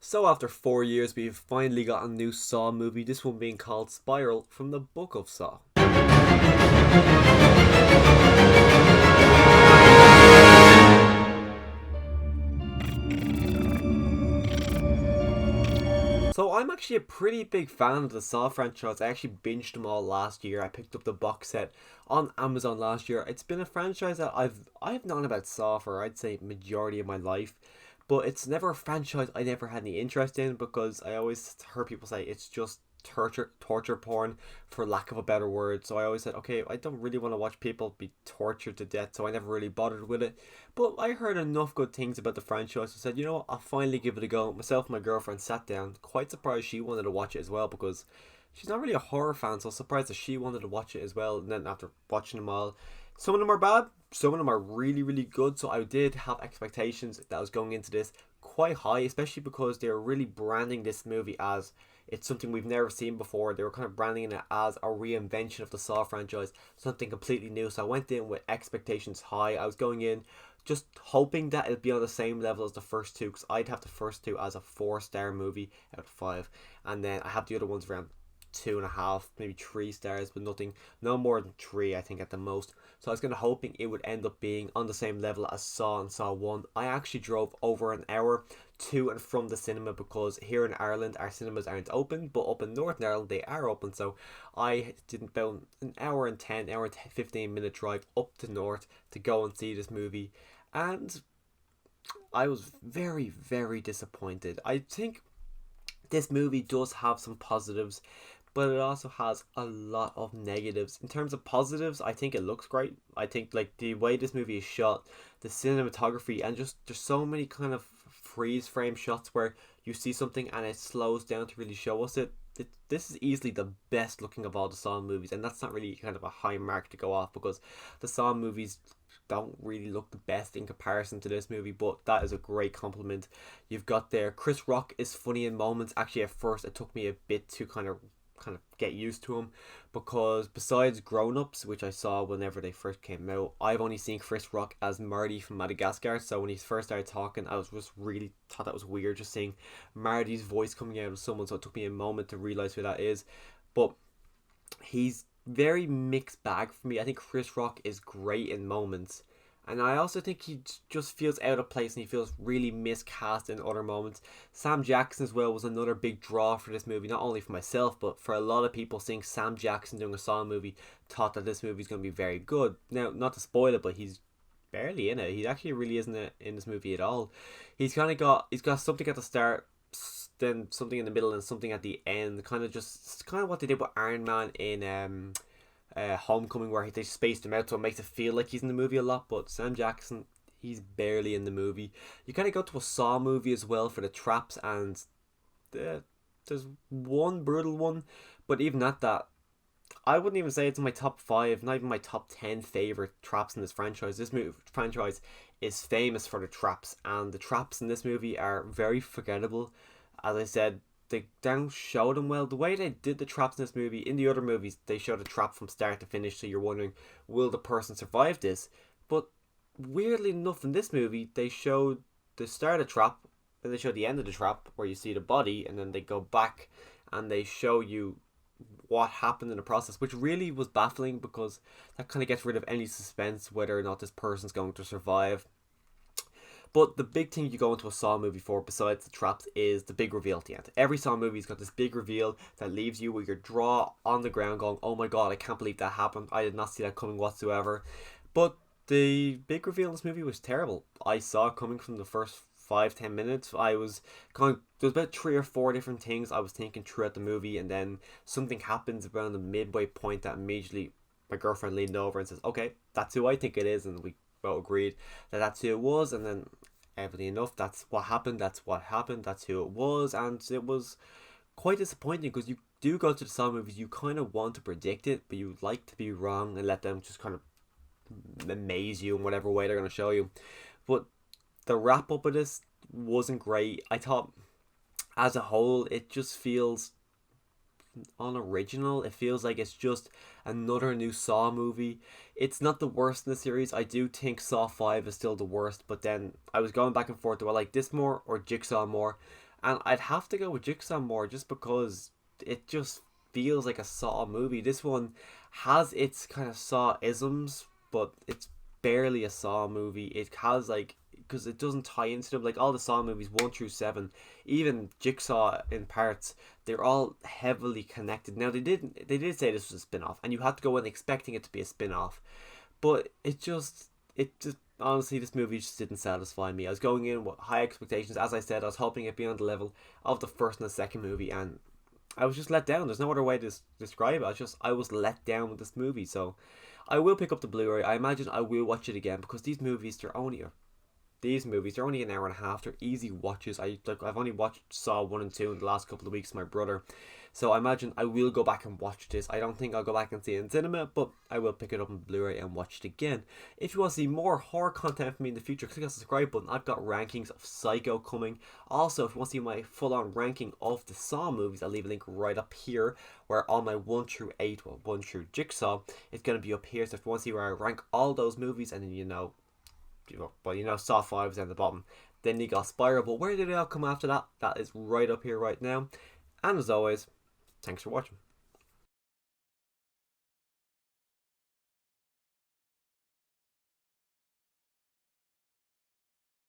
So after 4 years, we've finally got a new Saw movie, this one being called Spiral from the Book of Saw. So I'm actually a pretty big fan of the Saw franchise. I actually binged them all last year. I picked up the box set on Amazon last year. It's been a franchise that I've known about Saw for, I'd say, majority of my life. But it's never a franchise I never had any interest in, because I always heard people say it's just torture porn, for lack of a better word. So I always said, okay, I don't really want to watch people be tortured to death, so I never really bothered with it. But I heard enough good things about the franchise, so I said, you know what, I'll finally give it a go. Myself and my girlfriend sat down, quite surprised she wanted to watch it as well, because she's not really a horror fan, so I was surprised that she wanted to watch it as well. And then after watching them all, some of them are bad, some of them are really, really good. So I did have expectations that I was going into this quite high, especially because they were really branding this movie as it's something we've never seen before. They were kind of branding it as a reinvention of the Saw franchise, something completely new. So I went in with expectations high. I was going in just hoping that it'd be on the same level as the first two, because I'd have the first two as a 4-star movie out of 5, and then I have the other ones around 2.5, maybe 3 stars, but nothing, no more than 3, I think, at the most. So I was kind of hoping it would end up being on the same level as Saw and Saw 1. I actually drove over an hour to and from the cinema, because here in Ireland our cinemas aren't open, but up in Northern Ireland they are open. So I did about an hour and 10, hour and 15 minute drive up to North to go and see this movie, and I was very, very disappointed. I think this movie does have some positives, but it also has a lot of negatives. In terms of positives, I think it looks great. I think, like, the way this movie is shot, the cinematography, and just there's so many kind of freeze frame shots where you see something and it slows down to really show us it. This is easily the best looking of all the Saw movies, and that's not really kind of a high mark to go off, because the Saw movies don't really look the best in comparison to this movie, but that is a great compliment. You've got there, Chris Rock is funny in moments. Actually, at first it took me a bit to kind of get used to him, because besides Grown Ups, which I saw whenever they first came out, I've only seen Chris Rock as Marty from Madagascar. So when he first started talking, I was just really thought that was weird, just seeing Marty's voice coming out of someone. So it took me a moment to realize who that is. But he's very mixed bag for me. I think Chris Rock is great in moments, and I also think he just feels out of place and he feels really miscast in other moments. Sam Jackson as well was another big draw for this movie, not only for myself, but for a lot of people. Seeing Sam Jackson doing a Saw movie, thought that this movie is going to be very good. Now, not to spoil it, but he's barely in it. He actually really isn't in this movie at all. He's got something at the start, then something in the middle, and something at the end. Kind of what they did with Iron Man in Homecoming, where they spaced him out, so it makes it feel like he's in the movie a lot. But Sam Jackson, he's barely in the movie. You kind of go to a Saw movie as well for the traps, and there's one brutal one, but even at that, I wouldn't even say it's in my top 5, not even my top 10 favorite traps in this franchise. This franchise is famous for the traps, and the traps in this movie are very forgettable. As I said, they don't show them well. The way they did the traps in this movie, in the other movies, they show the trap from start to finish, so you're wondering, will the person survive this? But weirdly enough, in this movie, they showed the start of the trap, then they show the end of the trap, where you see the body, and then they go back and they show you what happened in the process, which really was baffling, because that kind of gets rid of any suspense whether or not this person's going to survive. But the big thing you go into a Saw movie for, besides the traps, is the big reveal at the end. Every Saw movie's got this big reveal that leaves you with your jaw on the ground going, oh my god, I can't believe that happened. I did not see that coming whatsoever. But the big reveal in this movie was terrible. I saw it coming from the first 5-10 minutes. I was going, there's about 3 or 4 different things I was thinking throughout the movie, and then something happens around the midway point that immediately my girlfriend leaned over and says, okay, that's who I think it is, and we both agreed that that's who it was. And then, evidently enough, that's what happened, that's who it was. And it was quite disappointing, because you do go to the Saw movies, you kind of want to predict it, but you like to be wrong and let them just kind of amaze you in whatever way they're going to show you. But the wrap up of this wasn't great. I thought, as a whole, it just feels unoriginal. It feels like it's just another new Saw movie. It's not the worst in the series. I do think Saw 5 is still the worst, but then I was going back and forth, do I like this more or Jigsaw more? And I'd have to go with Jigsaw more just because it just feels like a Saw movie. This one has its kind of Saw isms, but it's barely a Saw movie. It has like, because it doesn't tie into them like all the Saw movies 1 through 7, even Jigsaw in parts. They're all heavily connected. Now they did say this was a spin off, and you had to go in expecting it to be a spin off, but it just honestly, this movie just didn't satisfy me. I was going in with high expectations. As I said, I was hoping it'd be on the level of the first and the second movie, and I was just let down. There's no other way to describe it. I was let down with this movie. So I will pick up the Blu-ray. I imagine I will watch it again because these movies, they're only an hour and a half. They're easy watches. I've only watched Saw 1 and 2 in the last couple of weeks with my brother. So I imagine I will go back and watch this. I don't think I'll go back and see it in cinema, but I will pick it up on Blu-ray and watch it again. If you want to see more horror content from me in the future, click on the subscribe button. I've got rankings of Psycho coming. Also, if you want to see my full-on ranking of the Saw movies, I'll leave a link right up here where all my 1 through 8, well, 1 through Jigsaw, is going to be up here. So if you want to see where I rank all those movies, and then Saw 5 is down the bottom. Then you got Spiral, but where did it all come after that? That is right up here right now. And as always, thanks for watching.